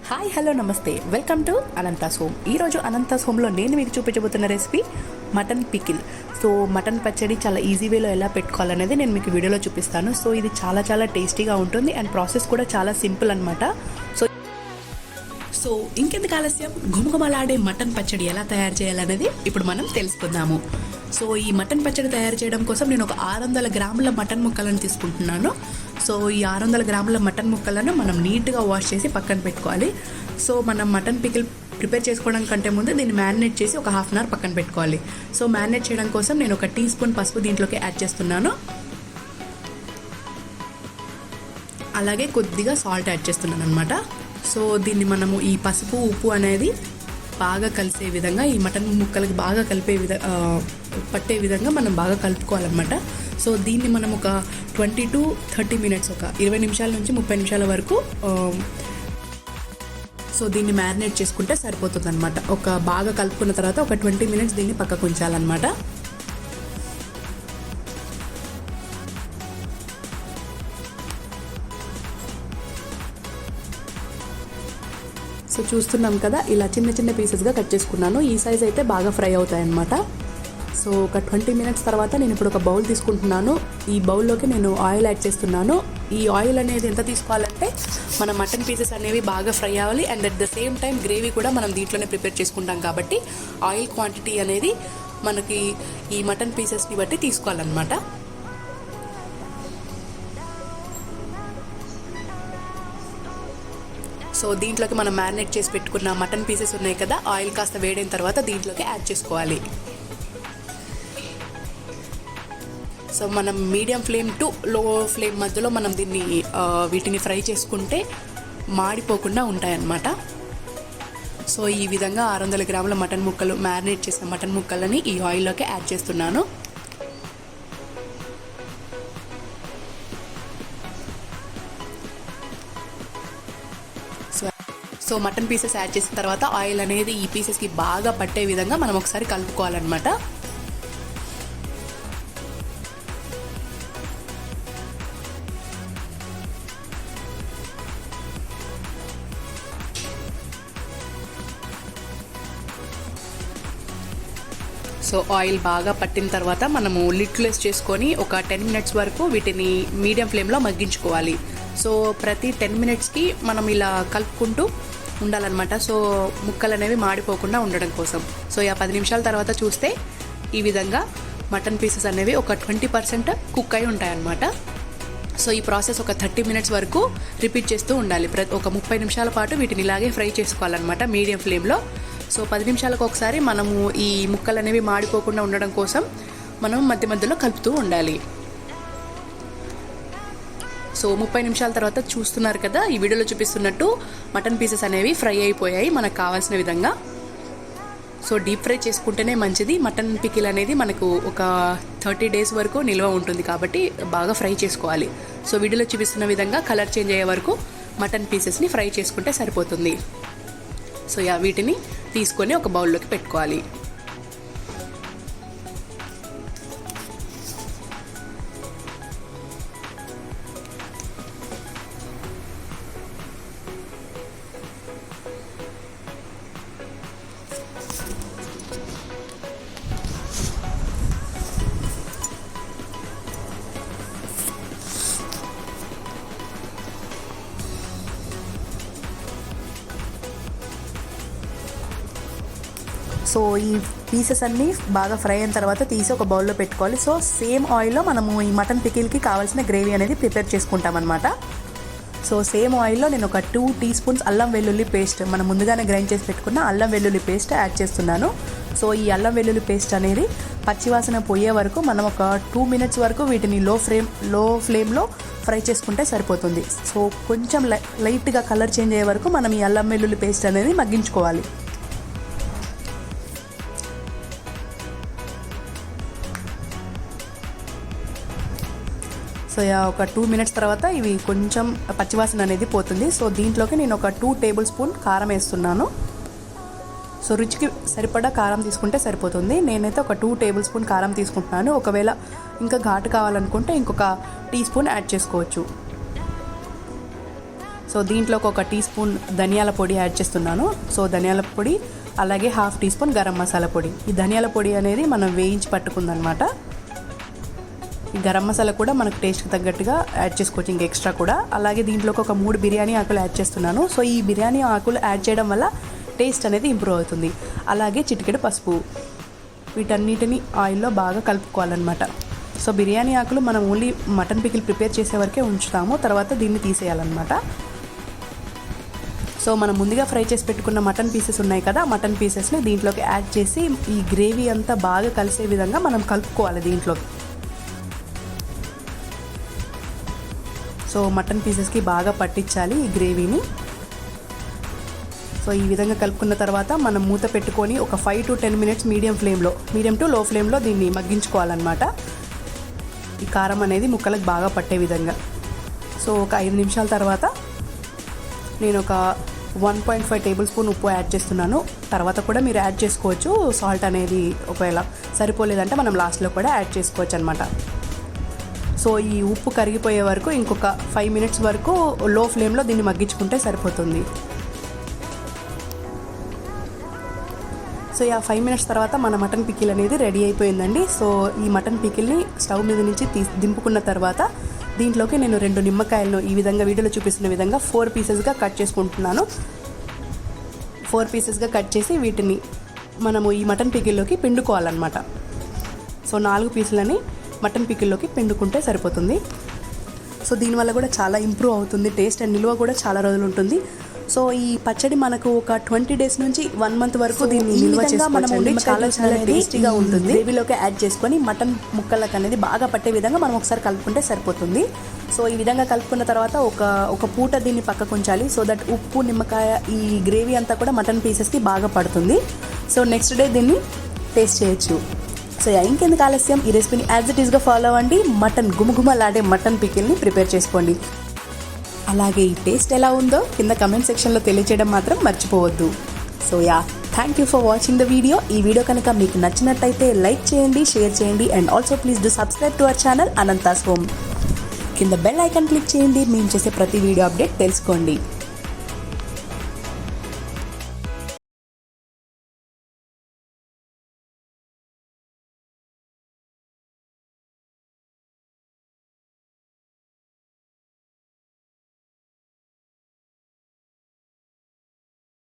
Hi hello నమస్తే, welcome to Anantha's home. ఈరోజు అనంతాస్ హోమ్లో నేను మీకు చూపించబోతున్న recipe mutton pickle. So mutton పచ్చడి చాలా ఈజీ వేలో ఎలా పెట్టుకోవాలనేది నేను మీకు వీడియోలో చూపిస్తాను. సో ఇది చాలా టేస్టీగా ఉంటుంది అండ్ ప్రాసెస్ కూడా చాలా సింపుల్ అనమాట. సో ఇంకెందుకు ఆలస్యం, ఘుమఘుమలాడే మటన్ పచ్చడి ఎలా తయారు చేయాలనేది ఇప్పుడు మనం తెలుసుకుందాము. సో ఈ మటన్ పచ్చడి తయారు చేయడం కోసం నేను ఒక 600 గ్రాముల మటన్ ముక్కలను తీసుకుంటున్నాను. సో ఈ 600 గ్రాముల మటన్ ముక్కలను మనం నీట్గా వాష్ చేసి పక్కన పెట్టుకోవాలి. సో మనం మటన్ పికిల్ ప్రిపేర్ చేసుకోవడం కంటే ముందు దీన్ని మ్యారినేట్ చేసి ఒక హాఫ్ అన్ అవర్ పక్కన పెట్టుకోవాలి. సో మ్యారినేట్ చేయడం కోసం నేను ఒక టీ స్పూన్ పసుపు దీంట్లోకి యాడ్ చేస్తున్నాను. అలాగే కొద్దిగా సాల్ట్ యాడ్ చేస్తున్నాను అనమాట. సో దీన్ని మనము ఈ పసుపు ఉప్పు అనేది బాగా కలిసే విధంగా, ఈ మటన్ ముక్కలకి బాగా పట్టే విధంగా మనం బాగా కలుపుకోవాలన్నమాట. సో దీన్ని మనం ఒక 20 to 30 మినిట్స్, ఒక 20 నిమిషాల నుంచి 30 నిమిషాల వరకు సో దీన్ని మ్యారినేట్ చేసుకుంటే సరిపోతుంది అనమాట. ఒక బాగా కలుపుకున్న తర్వాత ఒక 20 మినిట్స్ దీన్ని పక్కకు ఉంచాలన్నమాట. సో చూస్తున్నాం కదా, ఇలా చిన్న పీసెస్గా కట్ చేసుకున్నాను. ఈ సైజ్ అయితే బాగా ఫ్రై అవుతాయన్నమాట. సో ఒక 20 మినిట్స్ తర్వాత నేను ఇప్పుడు ఒక బౌల్ తీసుకుంటున్నాను. ఈ బౌల్లోకి నేను ఆయిల్ యాడ్ చేస్తున్నాను. ఈ ఆయిల్ అనేది ఎంత తీసుకోవాలంటే మన మటన్ పీసెస్ అనేవి బాగా ఫ్రై అవ్వాలి and at the same time gravy కూడా మనం దీంట్లోనే ప్రిపేర్ చేసుకుంటాం కాబట్టి ఆయిల్ క్వాంటిటీ అనేది మనకి ఈ మటన్ పీసెస్ని బట్టి తీసుకోవాలన్నమాట. సో దీంట్లోకి మనం మ్యారినేట్ చేసి పెట్టుకున్న మటన్ పీసెస్ ఉన్నాయి కదా, ఆయిల్ కాస్త వేడైన తర్వాత దీంట్లోకి యాడ్ చేసుకోవాలి. సో మనం మీడియం ఫ్లేమ్ టు లో ఫ్లేమ్ మధ్యలో మనం వీటిని ఫ్రై చేసుకుంటే మాడిపోకుండా ఉంటాయన్నమాట. సో ఈ విధంగా 600 గ్రాముల మటన్ ముక్కలు, మ్యారినేట్ చేసిన మటన్ ముక్కలని ఈ ఆయిల్లోకి యాడ్ చేస్తున్నాను. సో మటన్ పీసెస్ యాడ్ చేసిన తర్వాత ఆయిల్ అనేది ఈ పీసెస్కి బాగా పట్టే విధంగా మనం ఒకసారి కలుపుకోవాలన్నమాట. సో ఆయిల్ బాగా పట్టిన తర్వాత మనము లిడ్ క్లోజ్ చేసుకొని ఒక 10 మినిట్స్ వరకు వీటిని మీడియం ఫ్లేమ్లో మగ్గించుకోవాలి. సో ప్రతి 10 మినిట్స్కి మనం ఇలా కలుపుకుంటూ ఉండాలన్నమాట. సో ముక్కలు అనేవి మాడిపోకుండా ఉండడం కోసం. సో 10 నిమిషాల తర్వాత చూస్తే ఈ విధంగా మటన్ పీసెస్ అనేవి ఒక 20% కుక్ అయి ఉంటాయన్నమాట. సో ఈ ప్రాసెస్ ఒక 30 మినిట్స్ వరకు రిపీట్ చేస్తూ ఉండాలి. ఒక 30 నిమిషాల పాటు వీటిని ఇలాగే ఫ్రై చేసుకోవాలన్నమాట మీడియం ఫ్లేమ్లో. సో 10 నిమిషాలకు ఒకసారి మనము ఈ ముక్కలు అనేవి మాడిపోకుండా ఉండడం కోసం మనం మధ్యలో కలుపుతూ ఉండాలి. సో 30 నిమిషాల తర్వాత చూస్తున్నారు కదా, ఈ వీడియోలో చూపిస్తున్నట్టు మటన్ పీసెస్ అనేవి ఫ్రై అయిపోయాయి మనకు కావాల్సిన విధంగా. సో డీప్ ఫ్రై చేసుకుంటేనే మంచిది. మటన్ పికిల్ అనేది మనకు ఒక 30 డేస్ వరకు నిల్వ ఉంటుంది కాబట్టి బాగా ఫ్రై చేసుకోవాలి. సో వీడియోలో చూపిస్తున్న విధంగా కలర్ చేంజ్ అయ్యే వరకు మటన్ పీసెస్ని ఫ్రై చేసుకుంటే సరిపోతుంది. సో వీటిని తీసుకొని ఒక బౌల్లోకి పెట్టుకోవాలి. సో ఈ పీసెస్ అన్నీ బాగా ఫ్రై అయిన తర్వాత తీసి ఒక బౌల్లో పెట్టుకోవాలి. సో సేమ్ ఆయిల్లో మనము ఈ మటన్ పికిల్కి కావాల్సిన గ్రేవీ అనేది ప్రిపేర్ చేసుకుంటాం అనమాట. సో సేమ్ ఆయిల్లో నేను ఒక 2 టీ స్పూన్స్ అల్లం వెల్లుల్లి పేస్ట్, మనం ముందుగానే గ్రైండ్ చేసి పెట్టుకున్న అల్లం వెల్లుల్లి పేస్ట్ యాడ్ చేస్తున్నాను. సో ఈ అల్లం వెల్లుల్లి పేస్ట్ అనేది పచ్చివాసన పోయే వరకు మనం ఒక 2 మినిట్స్ వరకు వీటిని లో ఫ్లేమ్లో ఫ్రై చేసుకుంటే సరిపోతుంది. సో కొంచెం లైట్గా కలర్ చేంజ్ అయ్యే వరకు మనం ఈ అల్లం వెల్లుల్లి పేస్ట్ అనేది మగ్గించుకోవాలి. సో ఒక 2 మినిట్స్ తర్వాత ఇవి కొంచెం పచ్చివాసన అనేది పోతుంది. సో దీంట్లోకి నేను ఒక 2 టేబుల్ స్పూన్ కారం వేస్తున్నాను. సో రుచికి సరిపడా కారం తీసుకుంటే సరిపోతుంది. నేనైతే ఒక 2 టేబుల్ స్పూన్ కారం తీసుకుంటున్నాను. ఒకవేళ ఇంకా ఘాటు కావాలనుకుంటే ఇంకొక టీ స్పూన్ యాడ్ చేసుకోవచ్చు. సో దీంట్లోకి ఒక టీ స్పూన్ ధనియాల పొడి యాడ్ చేస్తున్నాను. సో ధనియాల పొడి అలాగే half teaspoon garam masala పొడి. ఈ ధనియాల పొడి అనేది మనం వేయించి పట్టుకుందనమాట. ఈ గరం మసాలా కూడా మనకు టేస్ట్కి తగ్గట్టుగా యాడ్ చేసుకోవచ్చు, ఇంకా ఎక్స్ట్రా కూడా. అలాగే దీంట్లోకి ఒక 3 బిర్యానీ ఆకులు యాడ్ చేస్తున్నాను. సో ఈ బిర్యానీ ఆకులు యాడ్ చేయడం వల్ల టేస్ట్ అనేది ఇంప్రూవ్ అవుతుంది. అలాగే చిటికెడు పసుపు. వీటన్నిటిని ఆయిల్లో బాగా కలుపుకోవాలన్నమాట. సో బిర్యానీ ఆకులు మనం ఓన్లీ మటన్ పికిల్ ప్రిపేర్ చేసే వరకే ఉంచుతాము, తర్వాత దీన్ని తీసేయాలన్నమాట. సో మనం ముందుగా ఫ్రై చేసి పెట్టుకున్న మటన్ పీసెస్ ఉన్నాయి కదా, మటన్ పీసెస్ని దీంట్లోకి యాడ్ చేసి ఈ గ్రేవీ అంతా బాగా కలిసే విధంగా మనం కలుపుకోవాలి దీంట్లోకి. సో మటన్ పీసెస్కి బాగా పట్టించాలి ఈ గ్రేవీని. సో ఈ విధంగా కలుపుకున్న తర్వాత మనం మూత పెట్టుకొని ఒక 5 to 10 మినిట్స్ మీడియం టు లో ఫ్లేమ్లో దీన్ని మగ్గించుకోవాలన్నమాట. ఈ కారం అనేది ముక్కలకు బాగా పట్టే విధంగా. సో ఒక 5 నిమిషాల తర్వాత నేను ఒక 1.5 టేబుల్ స్పూన్ ఉప్పు యాడ్ చేస్తున్నాను. తర్వాత కూడా మీరు యాడ్ చేసుకోవచ్చు సాల్ట్ అనేది, ఒకవేళ సరిపోలేదంటే మనం లాస్ట్లో కూడా యాడ్ చేసుకోవచ్చు అనమాట. సో ఈ ఉప్పు కరిగిపోయే వరకు ఇంకొక 5 మినిట్స్ వరకు లో ఫ్లేమ్లో దీన్ని మగ్గించుకుంటే సరిపోతుంది. సో ఈ 5 మినిట్స్ తర్వాత మన మటన్ పికిల్ అనేది రెడీ అయిపోయిందండి. సో ఈ మటన్ పికిల్ని స్టవ్ మీద నుంచి దింపుకున్న తర్వాత దీంట్లోకి నేను 2 నిమ్మకాయలను ఈ విధంగా వీడియోలో చూపిస్తున్న విధంగా 4 పీసెస్గా కట్ చేసుకుంటున్నాను. 4 పీసెస్గా కట్ చేసి వీటిని మనము ఈ మటన్ పికిల్లోకి పిండుకోవాలన్నమాట. సో 4 పీసులని మటన్ పికిల్లోకి పిండుకుంటే సరిపోతుంది. సో దీనివల్ల కూడా చాలా ఇంప్రూవ్ అవుతుంది టేస్ట్, అండ్ నిల్వ కూడా చాలా రోజులు ఉంటుంది. సో ఈ పచ్చడి మనకు ఒక 20 days నుంచి 1 month వరకు దీన్ని నిల్వ చేసుకోవచ్చండి. చాలా చాలా టేస్టీగా ఉంటుంది. గ్రేవీలోకి యాడ్ చేసుకొని మటన్ ముక్కలకు అనేది బాగా పట్టే విధంగా మనం ఒకసారి కలుపుకుంటే సరిపోతుంది. సో ఈ విధంగా కలుపుకున్న తర్వాత ఒక పూట దీన్ని పక్కకు ఉంచాలి. సో దట్ ఉప్పు, నిమ్మకాయ, ఈ గ్రేవీ అంతా కూడా మటన్ పీసెస్కి బాగా పడుతుంది. సో నెక్స్ట్ డే దీన్ని టేస్ట్ చేయొచ్చు. సో ఇంకెందుకు ఆలస్యం, ఈ రెసిపీని యాజ్ ఇట్ ఈస్గా ఫాలో అవ్వండి. మటన్ గుమగుమలాడే మటన్ పికిల్ని ప్రిపేర్ చేసుకోండి. అలాగే ఈ టేస్ట్ ఎలా ఉందో కింద కమెంట్ సెక్షన్లో తెలియజేయడం మాత్రం మర్చిపోవద్దు. So thank you for watching the video. ఈ వీడియో కనుక మీకు నచ్చినట్టయితే లైక్ చేయండి, షేర్ చేయండి, and also please do subscribe to our channel Anantha's home. కింద బెల్ ఐకాన్ క్లిక్ చేయండి, మేము చేసే ప్రతి వీడియో అప్డేట్ తెలుసుకోండి.